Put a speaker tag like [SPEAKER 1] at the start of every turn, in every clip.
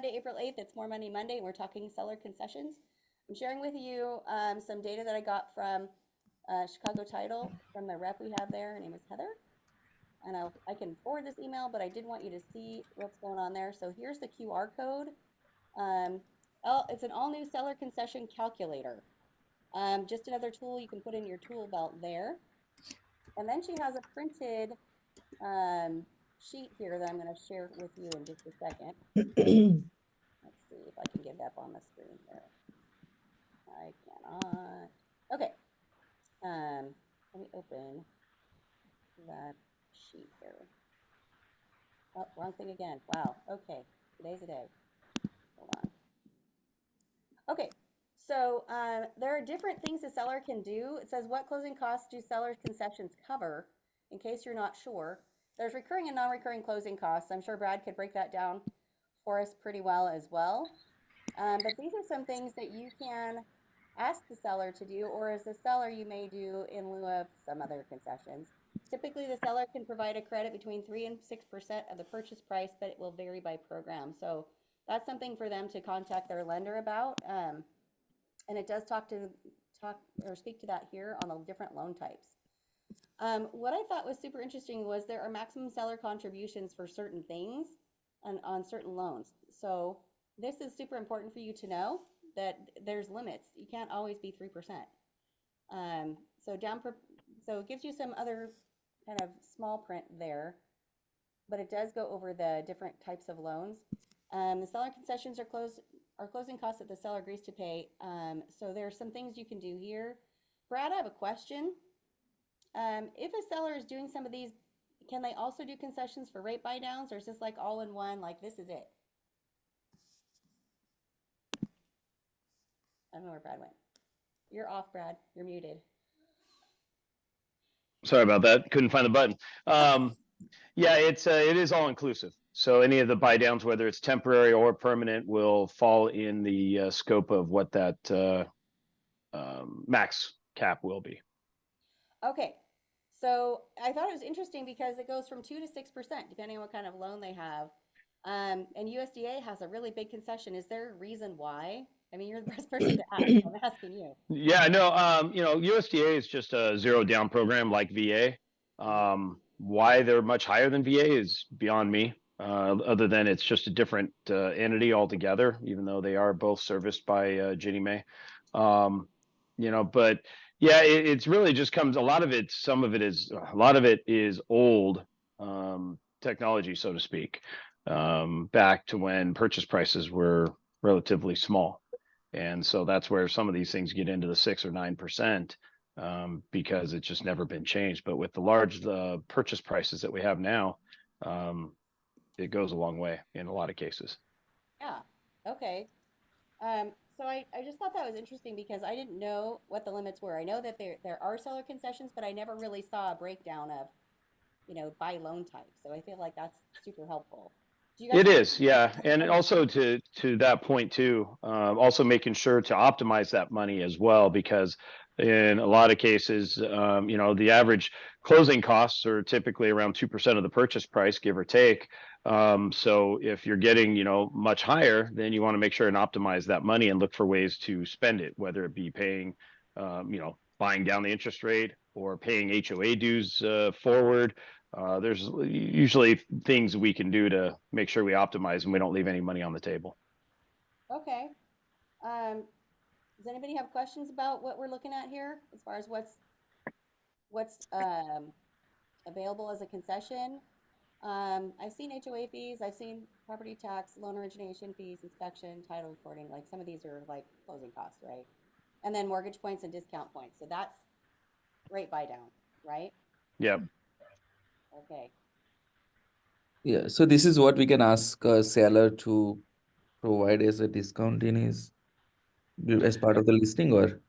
[SPEAKER 1] Monday, April 8th. It's More Money Monday, and we're talking seller concessions. I'm sharing with you some data that I got from Chicago Title from the rep we have there. Her name is Heather. And I can forward this email, but I did want you to see what's going on there. So here's the QR code. It's an all new seller concession calculator. Just another tool you can put in your tool belt there. And then she has a printed sheet here that I'm going to share with you in just a second. Let's see if I can get it up on the screen here. I cannot. Okay. Let me open that sheet here. Oh, wrong thing again. Wow. Okay. Today's the day. Hold on. Okay. So there are different things a seller can do. It says, what closing costs do sellers' concessions cover? In case you're not sure, there's recurring and non-recurring closing costs. I'm sure Brad could break that down for us pretty well as well. But these are some things that you can ask the seller to do, or as a seller, you may do in lieu of some other concessions. Typically, the seller can provide a credit between 3 and 6% of the purchase price, but it will vary by program. So that's something for them to contact their lender about. And it does speak to that here on the different loan types. What I thought was super interesting was there are maximum seller contributions for certain things on certain loans. So this is super important for you to know that there's limits. You can't always be 3%. So it gives you some other kind of small print there, but it does go over the different types of loans. The seller concessions are closing costs that the seller agrees to pay. So there are some things you can do here. Brad, I have a question. If a seller is doing some of these, can they also do concessions for rate buy downs, or is this like all in one, like this is it? I don't know where Brad went. You're off, Brad. You're muted.
[SPEAKER 2] Sorry about that. Couldn't find the button. Yeah, it is all inclusive. So any of the buy downs, whether it's temporary or permanent, will fall in the scope of what that max cap will be.
[SPEAKER 1] Okay. So I thought it was interesting because it goes from 2 to 6%, depending on what kind of loan they have. And USDA has a really big concession. Is there a reason why? I mean, you're the best person to ask. I'm asking you.
[SPEAKER 2] Yeah, no, USDA is just a zero down program like VA. Why they're much higher than VA is beyond me. Other than it's just a different entity altogether, even though they are both serviced by Ginnie Mae. But yeah, it's really just comes. A lot of it is old technology, so to speak, back to when purchase prices were relatively small. And so that's where some of these things get into the 6 or 9%, because it's just never been changed. But with the large purchase prices that we have now, it goes a long way in a lot of cases.
[SPEAKER 1] Yeah. Okay. So I just thought that was interesting because I didn't know what the limits were. I know that there are seller concessions, but I never really saw a breakdown of, by loan type. So I feel like that's super helpful.
[SPEAKER 2] It is, yeah. And also to that point too, also making sure to optimize that money as well, because in a lot of cases, the average closing costs are typically around 2% of the purchase price, give or take. So if you're getting, much higher, then you want to make sure and optimize that money and look for ways to spend it, whether it be paying, buying down the interest rate or paying HOA dues forward. There's usually things we can do to make sure we optimize and we don't leave any money on the table.
[SPEAKER 1] Okay. Does anybody have questions about what we're looking at here as far as what's available as a concession? I've seen HOA fees, I've seen property tax, loan origination fees, inspection, title recording. Like some of these are like closing costs, right? And then mortgage points and discount points. So that's rate buy down, right?
[SPEAKER 2] Yep.
[SPEAKER 1] Okay.
[SPEAKER 3] Yeah, so this is what we can ask a seller to provide as a discount as part of the listing, or?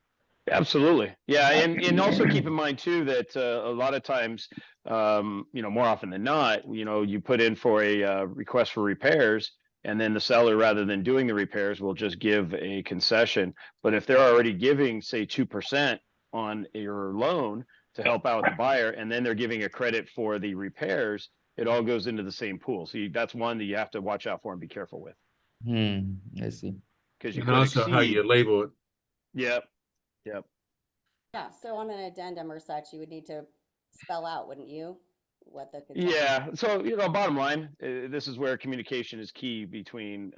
[SPEAKER 2] Absolutely. Yeah. And also keep in mind too, that a lot of times, more often than not, you put in for a request for repairs, and then the seller, rather than doing the repairs, will just give a concession. But if they're already giving, say, 2% on your loan to help out the buyer, and then they're giving a credit for the repairs, it all goes into the same pool. So that's one that you have to watch out for and be careful with.
[SPEAKER 3] I see.
[SPEAKER 2] because you
[SPEAKER 4] And
[SPEAKER 2] could
[SPEAKER 4] also how you
[SPEAKER 2] exceed.
[SPEAKER 4] label it.
[SPEAKER 2] Yep. Yep.
[SPEAKER 1] Yeah, so on an addendum or such, you would need to spell out, wouldn't you? What the concession.
[SPEAKER 2] Yeah. So, bottom line, this is where communication is key between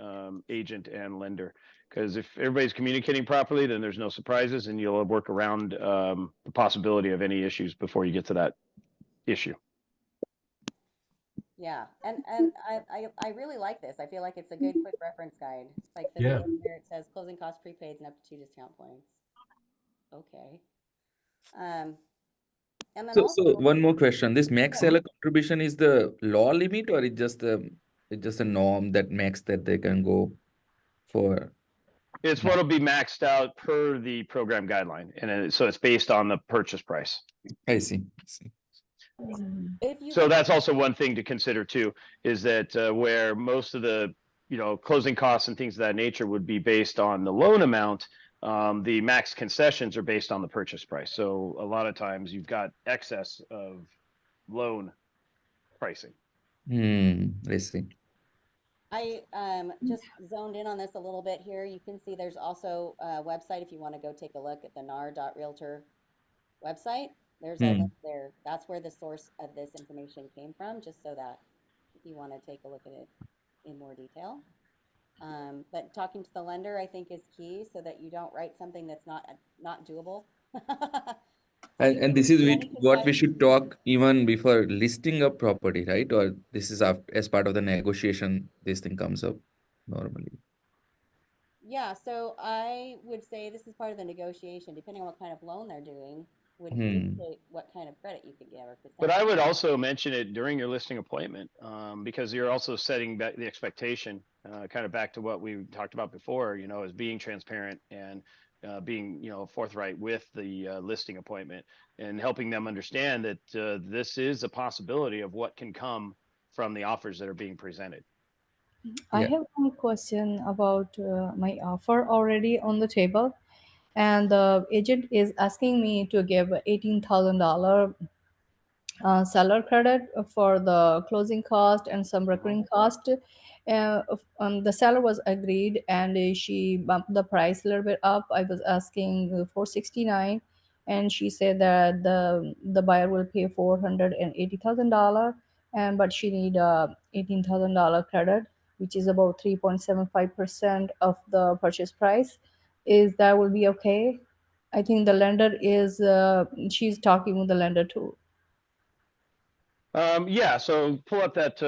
[SPEAKER 2] agent and lender. Because if everybody's communicating properly, then there's no surprises and you'll work around the possibility of any issues before you get to that issue.
[SPEAKER 1] Yeah, and I really like this. I feel like it's a good quick reference guide. Like the
[SPEAKER 4] Yeah.
[SPEAKER 1] beginning here, it says closing costs prepaids and up to 2 discount points. Okay. And then
[SPEAKER 3] So
[SPEAKER 1] also,
[SPEAKER 3] one more question. This max
[SPEAKER 1] yeah,
[SPEAKER 3] seller contribution is the law limit, or it's just a norm that max that they can go for?
[SPEAKER 2] It's what'll be maxed out per the program guideline. And so it's based on the purchase price.
[SPEAKER 3] I see. I see.
[SPEAKER 1] if you
[SPEAKER 2] So
[SPEAKER 1] can,
[SPEAKER 2] that's also one thing to consider too, is that where most of the closing costs and things of that nature would be based on the loan amount, the max concessions are based on the purchase price. So a lot of times you've got excess of loan pricing.
[SPEAKER 3] I see.
[SPEAKER 1] I just zoned in on this a little bit here. You can see there's also a website if you want to go take a look at the nar.realtor website. There's a link there. That's where the source of this information came from, just so that if you want to take a look at it in more detail. But talking to the lender, I think, is key so that you don't write something that's not doable.
[SPEAKER 3] And this is what we should talk even before listing a property, right? Or this is after, as part of the negotiation, this thing comes up normally.
[SPEAKER 1] Yeah, so I would say this is part of the negotiation, depending on what kind of loan they're doing, would dictate what kind of credit you could give or
[SPEAKER 2] But I
[SPEAKER 1] percentage.
[SPEAKER 2] would also mention it during your listing appointment because you're also setting back the expectation, kind of back to what we talked about before, is being transparent and being, forthright with the listing appointment and helping them understand that this is a possibility of what can come from the offers that are being presented.
[SPEAKER 5] I
[SPEAKER 3] Yeah.
[SPEAKER 5] have one question about my offer already on the table, and the agent is asking me to give $18,000 seller credit for the closing cost and some recurring cost. The seller was agreed, and she bumped the price a little bit up. I was asking 469, and she said that the buyer will pay $480,000, and but she need a $18,000 credit, which is about 3.75% of the purchase price. Is that will be okay? I think the lender is she's talking with the lender too.
[SPEAKER 2] Yeah, so pull up that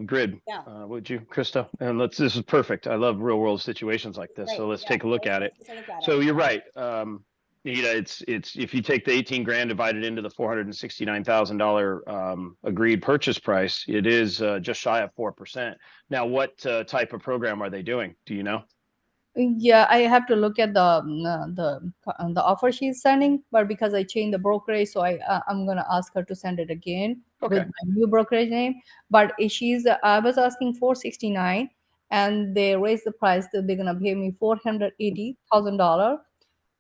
[SPEAKER 2] grid,
[SPEAKER 1] Yeah,
[SPEAKER 2] would you, Krista? And this is perfect. I love real world situations like this.
[SPEAKER 1] great.
[SPEAKER 2] So let's
[SPEAKER 1] Yeah,
[SPEAKER 2] take a look at it.
[SPEAKER 1] let's take a look at
[SPEAKER 2] So
[SPEAKER 1] it.
[SPEAKER 2] you're right. It's if you take the 18 grand divided into the $469,000 agreed purchase price, it is just shy of 4%. Now, what type of program are they doing? Do you know?
[SPEAKER 5] Yeah, I have to look at the offer she's sending, but because I changed the brokerage, so I'm gonna ask her to send it again with
[SPEAKER 2] Okay.
[SPEAKER 5] my new brokerage name. But if I was asking 469, and they raised the price, that they're gonna pay me $480,000,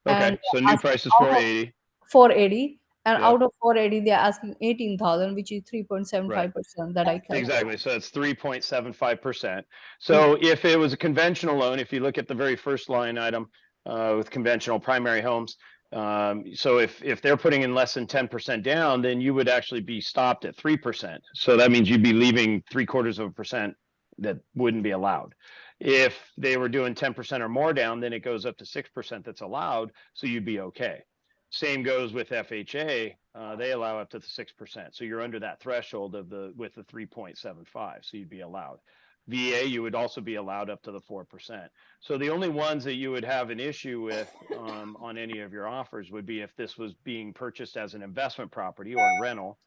[SPEAKER 5] and
[SPEAKER 2] Okay. So new
[SPEAKER 5] ask
[SPEAKER 2] price is
[SPEAKER 5] out of
[SPEAKER 2] 480.
[SPEAKER 5] 480, and
[SPEAKER 2] Yep.
[SPEAKER 5] out of 480, they're asking 18,000, which is
[SPEAKER 2] Right.
[SPEAKER 5] 3.75% that I calculate.
[SPEAKER 2] Exactly. So it's 3.75%.
[SPEAKER 5] Yeah.
[SPEAKER 2] So if it was a conventional loan, if you look at the very first line item with conventional primary homes, so if they're putting in less than 10% down, then you would actually be stopped at 3%. So that means you'd be leaving 0.75% that wouldn't be allowed. If they were doing 10% or more down, then it goes up to 6% that's allowed. So you'd be okay. Same goes with FHA. They allow up to the 6%. So you're under that threshold with the 3.75. So you'd be allowed. VA, you would also be allowed up to the 4%. So the only ones that you would have an issue with on any of your offers would be if this was being purchased as an investment property or a rental,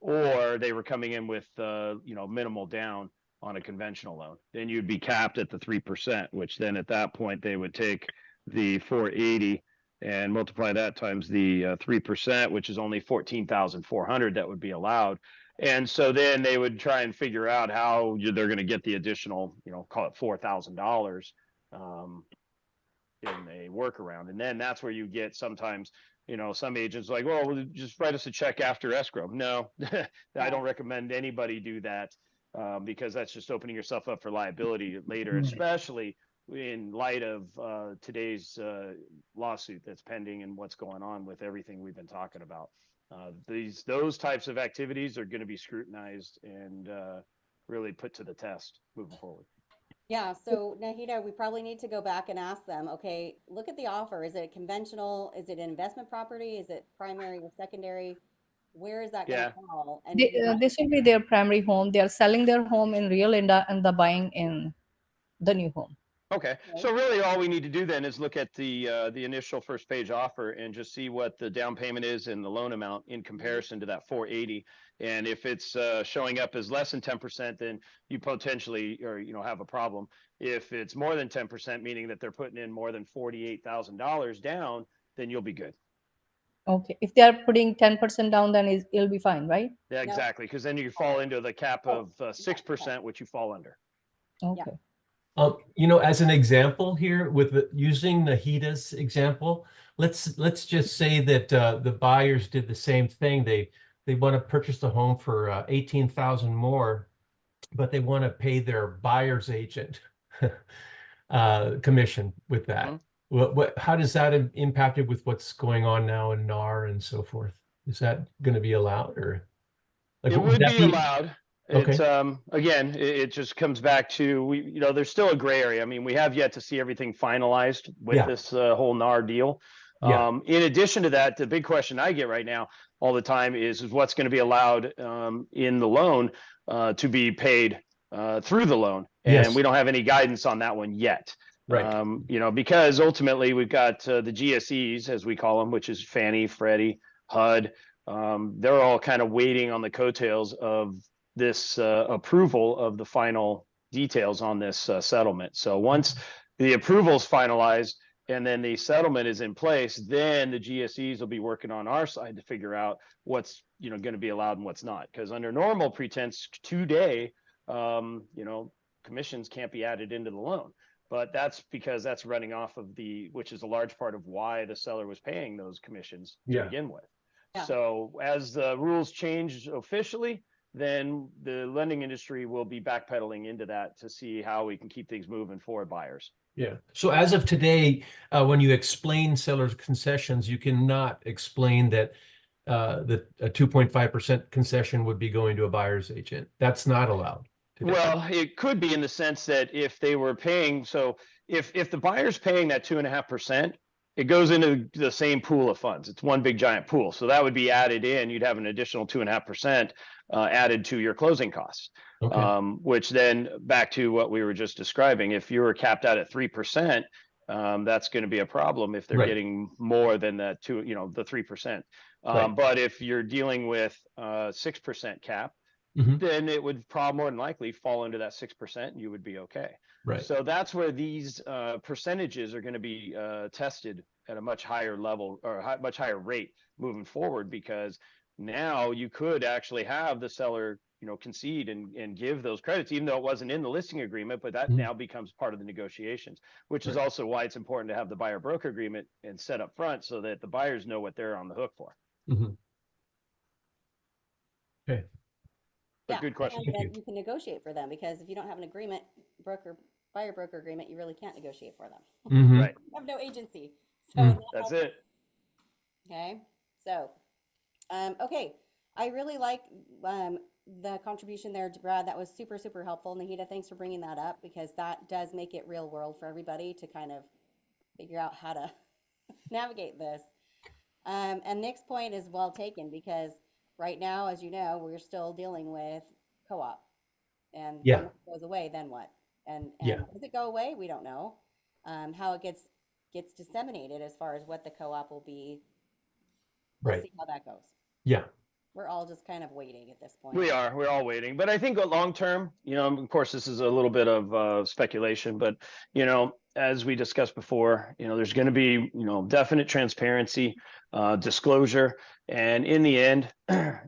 [SPEAKER 2] or they were coming in with minimal down on a conventional loan. Then you'd be capped at the 3%, which then at that point they would take the 480 and multiply that times the 3%, which is only 14,400 that would be allowed. And so then they would try and figure out how they're going to get the additional, call it $4,000 in a workaround. And then that's where you get sometimes, some agents like, well, just write us a check after escrow. No, I don't recommend anybody do that. because that's just opening yourself up for liability later, especially in light of today's lawsuit that's pending and what's going on with everything we've been talking about. Those types of activities are going to be scrutinized and really put to the test moving forward.
[SPEAKER 1] Yeah, so Nahida, we probably need to go back and ask them, okay, look at the offer. Is it conventional? Is it an investment property? Is it primary or secondary? Where is that going to fall? And
[SPEAKER 5] This will be their primary home. They are selling their home in real and the buying in the new home.
[SPEAKER 2] Okay, so really all we need to do then is look at the initial first page offer and just see what the down payment is and the loan amount in comparison to that 480. And if it's showing up as less than 10%, then you potentially have a problem. If it's more than 10%, meaning that they're putting in more than $48,000 down, then you'll be good.
[SPEAKER 5] Okay, if they are putting 10% down, then it'll be fine, right?
[SPEAKER 2] Yeah, exactly, because then you fall into the cap of 6%, which you fall under.
[SPEAKER 5] Okay.
[SPEAKER 4] As an example here, using Nahida's example, let's just say that the buyers did the same thing. They want to purchase the home for 18,000 more, but they want to pay their buyer's agent commission with that. How does that impact it with what's going on now in NAR and so forth? Is that going to be allowed, or
[SPEAKER 2] it would be allowed?
[SPEAKER 4] Okay.
[SPEAKER 2] It's again, it just comes back to there's still a gray area. I mean, we have yet to see everything finalized with this whole NAR deal. In addition to that, the big question I get right now all the time is what's going to be allowed in the loan to be paid through the loan, and we don't have any guidance on that one yet.
[SPEAKER 4] Right.
[SPEAKER 2] Because ultimately we've got the GSEs, as we call them, which is Fannie, Freddie, HUD. They're all kind of waiting on the coattails of this approval of the final details on this settlement. So once the approval is finalized and then the settlement is in place, then the GSEs will be working on our side to figure out what's going to be allowed and what's not. Because under normal pretense today, commissions can't be added into the loan. But that's because that's running off of which is a large part of why the seller was paying those commissions to begin with. So as the rules change officially, then the lending industry will be backpedaling into that to see how we can keep things moving for buyers.
[SPEAKER 4] Yeah. So as of today, when you explain seller's concessions, you cannot explain that a 2.5% concession would be going to a buyer's agent. That's not allowed today.
[SPEAKER 2] Well, it could be in the sense that if they were paying, so if the buyer's paying that 2.5%, it goes into the same pool of funds. It's one big giant pool. So that would be added in. You'd have an additional 2.5% added to your closing costs, which then back to what we were just describing, if you were capped out at 3%, that's going to be a problem if they're getting more than that the 3%. But if you're dealing with 6% cap, then it would probably more than likely fall into that 6% and you would be okay.
[SPEAKER 4] Right.
[SPEAKER 2] So that's where these percentages are going to be tested at a much higher level or much higher rate moving forward, because now you could actually have the seller, concede and give those credits, even though it wasn't in the listing agreement, but that now becomes part of the negotiations, which is also why it's important to have the buyer broker agreement and set up front so that the buyers know what they're on the hook for.
[SPEAKER 4] Okay.
[SPEAKER 2] But good question.
[SPEAKER 1] And you can negotiate for them, because if you don't have an agreement, buyer broker agreement, you really can't negotiate for them.
[SPEAKER 2] Right.
[SPEAKER 1] You have no agency. So
[SPEAKER 2] that's it.
[SPEAKER 1] Okay. So, okay. I really like the contribution there to Brad. That was super, super helpful. Nahida, thanks for bringing that up, because that does make it real world for everybody to kind of figure out how to navigate this. And Nick's point is well taken, because right now, as you know, we're still dealing with co-op, and when it goes away, then what? And does it go away? We don't know. How it gets disseminated as far as what the co-op will be. We'll see how that goes.
[SPEAKER 4] Yeah.
[SPEAKER 1] We're all just kind of waiting at this point.
[SPEAKER 2] We're all waiting. But I think long term, of course, this is a little bit of speculation, but, as we discussed before, there's going to be, definite transparency, disclosure. And in the end,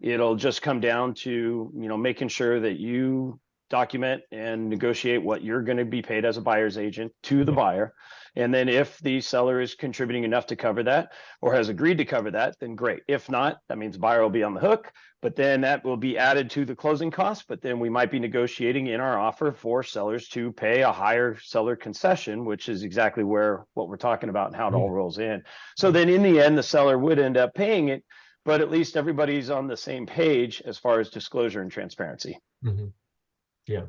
[SPEAKER 2] it'll just come down to, making sure that you document and negotiate what you're going to be paid as a buyer's agent to the buyer. And then if the seller is contributing enough to cover that or has agreed to cover that, then great. If not, that means the buyer will be on the hook, but then that will be added to the closing costs. But then we might be negotiating in our offer for sellers to pay a higher seller concession, which is exactly what we're talking about and how it all rolls in. So then in the end, the seller would end up paying it, but at least everybody's on the same page as far as disclosure and transparency.
[SPEAKER 4] Yeah.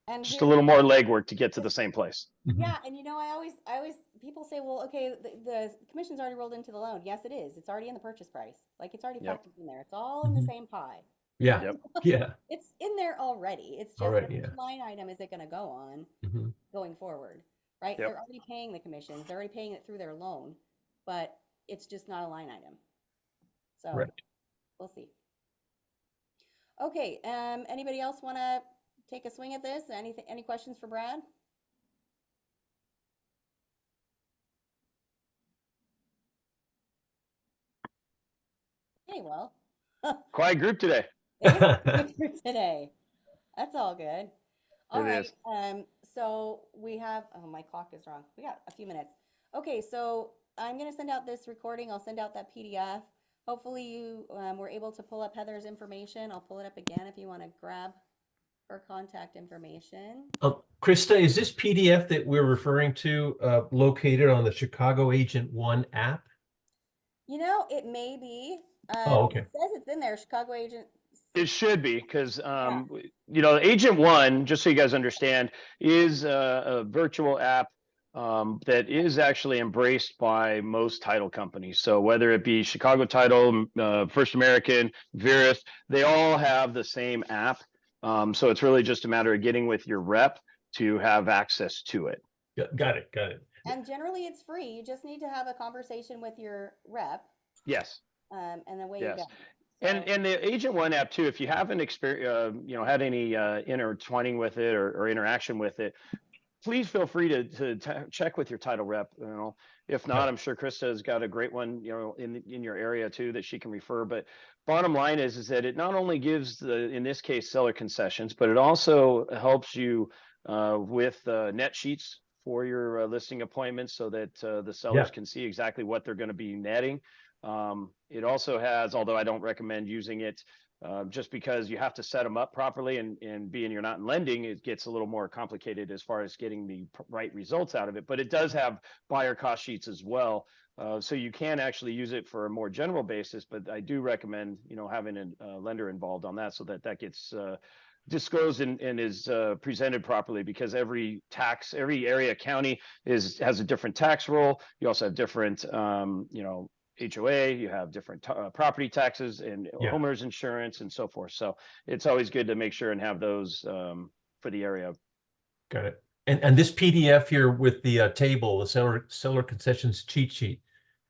[SPEAKER 1] And
[SPEAKER 2] Just a
[SPEAKER 1] here,
[SPEAKER 2] little more legwork to get to the same place.
[SPEAKER 1] yeah, and I always people say, well, okay, the commission's already rolled into the loan. Yes, it is. It's already in the purchase price. Like it's already factored in there. It's all in the same pie.
[SPEAKER 4] Yeah.
[SPEAKER 2] Yep.
[SPEAKER 4] Yeah.
[SPEAKER 1] It's in there already. It's just
[SPEAKER 4] Already,
[SPEAKER 1] which
[SPEAKER 4] yeah.
[SPEAKER 1] line item is it going to go on going forward, right?
[SPEAKER 2] Yep.
[SPEAKER 1] They're already paying the commissions. They're already paying it through their loan, but it's just not a line item. So
[SPEAKER 4] Right.
[SPEAKER 1] we'll see. Okay. Anybody else want to take a swing at this? Any questions for Brad? Okay, well,
[SPEAKER 2] Quiet group today.
[SPEAKER 1] it is a quick group today. That's all good. All
[SPEAKER 2] It
[SPEAKER 1] right.
[SPEAKER 2] is.
[SPEAKER 1] So we have, oh, my clock is wrong. We got a few minutes. Okay, so I'm going to send out this recording. I'll send out that PDF. Hopefully you were able to pull up Heather's information. I'll pull it up again if you want to grab her contact information.
[SPEAKER 4] Krista, is this PDF that we're referring to located on the Chicago Agent One app?
[SPEAKER 1] It may be.
[SPEAKER 4] Oh, okay.
[SPEAKER 1] It says it's in there, Chicago Agent.
[SPEAKER 2] It should be because, Agent One, just so you guys understand, is a virtual app that is actually embraced by most title companies. So whether it be Chicago Title, First American, Verus, they all have the same app. So it's really just a matter of getting with your rep to have access to it.
[SPEAKER 4] Got it.
[SPEAKER 1] And generally it's free. You just need to have a conversation with your rep.
[SPEAKER 2] Yes.
[SPEAKER 1] And away
[SPEAKER 2] Yes.
[SPEAKER 1] you go.
[SPEAKER 2] And the Agent One app too, if you haven't had any intertwining with it or interaction with it, please feel free to check with your title rep. If not, I'm sure Krista has got a great one, in your area too that she can refer. But bottom line is that it not only gives in this case, seller concessions, but it also helps you with net sheets for your listing appointments so that the sellers can see exactly what they're going to be netting. It also has, although I don't recommend using it just because you have to set them up properly, and being you're not in lending, it gets a little more complicated as far as getting the right results out of it. But it does have buyer cost sheets as well. So you can actually use it for a more general basis, but I do recommend, having a lender involved on that so that gets disclosed and is presented properly, because every area county has a different tax roll. You also have different, HOA, you have different property taxes and homeowners insurance and so forth. So it's always good to make sure and have those for the area.
[SPEAKER 4] Got it. And this PDF here with the table, the seller concessions cheat sheet,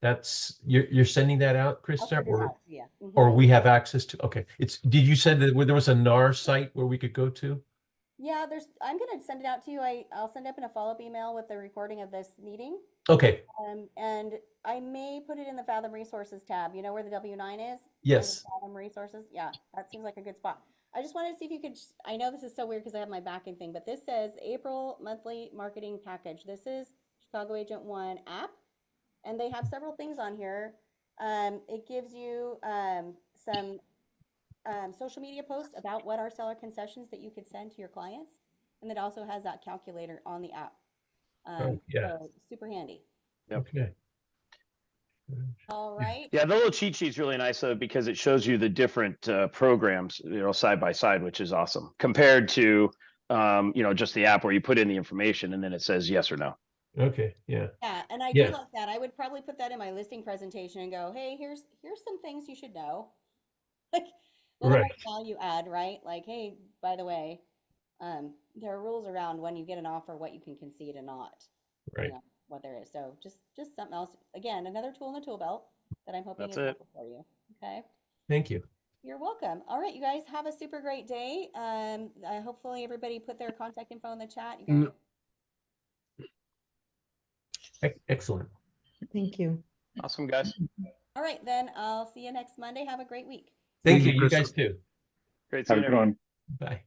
[SPEAKER 4] that's you're sending that out, Krista, or we have access to? Okay, did you said that there was a NAR site where we could go to?
[SPEAKER 1] Yeah, I'm going to send it out to you. I'll send up in a follow-up email with the recording of this meeting.
[SPEAKER 4] Okay.
[SPEAKER 1] And I may put it in the Fathom Resources tab. You know where the W9 is?
[SPEAKER 4] Yes.
[SPEAKER 1] Fathom Resources. Yeah, that seems like a good spot. I just wanted to see if you could, I know this is so weird because I have my backing thing, but this says April monthly marketing package. This is Chicago Agent One app, and they have several things on here. It gives you some social media posts about what are seller concessions that you could send to your clients. And it also has that calculator on the app. So super handy.
[SPEAKER 2] Yep.
[SPEAKER 4] Okay.
[SPEAKER 1] All right.
[SPEAKER 2] Yeah, the little cheat sheet's really nice though, because it shows you the different programs, side by side, which is awesome compared to, just the app where you put in the information and then it says yes or no.
[SPEAKER 4] Okay. Yeah.
[SPEAKER 1] Yeah, and I do like that. I would probably put that in my listing presentation and go, hey, here's some things you should know. Like little value add, right? Like, hey, by the way, there are rules around when you get an offer, what you can concede and not.
[SPEAKER 4] Right.
[SPEAKER 1] What there is. So just something else. Again, another tool in the tool belt that I'm hoping is helpful for you. Okay.
[SPEAKER 4] Thank you.
[SPEAKER 1] You're welcome. All right, you guys have a super great day. Hopefully everybody put their contact info in the chat. You guys.
[SPEAKER 4] Excellent.
[SPEAKER 6] Thank you.
[SPEAKER 2] Awesome, guys.
[SPEAKER 1] All right, then I'll see you next Monday. Have a great week.
[SPEAKER 4] Thank you. You guys too.
[SPEAKER 2] Great seeing everyone.
[SPEAKER 4] Bye.